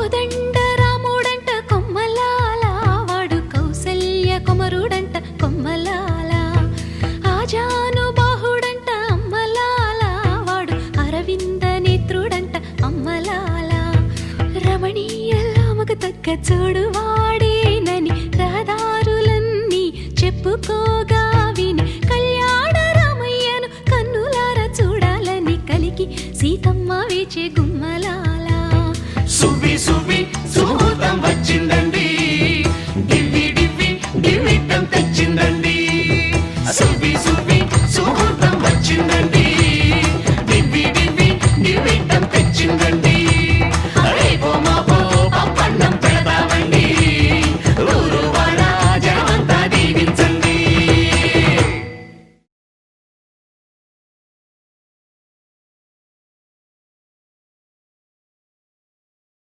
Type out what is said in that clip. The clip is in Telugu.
కోదండ రాముడంట కొమ్మలాల, వాడు కౌసల్య కుమరుడంట కొమ్మలాల. ఆజానుబాహుడంట అమ్మలాల, వాడు అరవింద నేత్రుడంట అమ్మలాల. రమణీయలామకు తగ్గ చూడువాడేనని రహదారులన్నీ చెప్పుకోగా విని, కళ్యాణ రామయ్యను కన్నులార చూడాలని కలిగి సీతమ్మ వేచే గుమ్మలాల. సువ్వి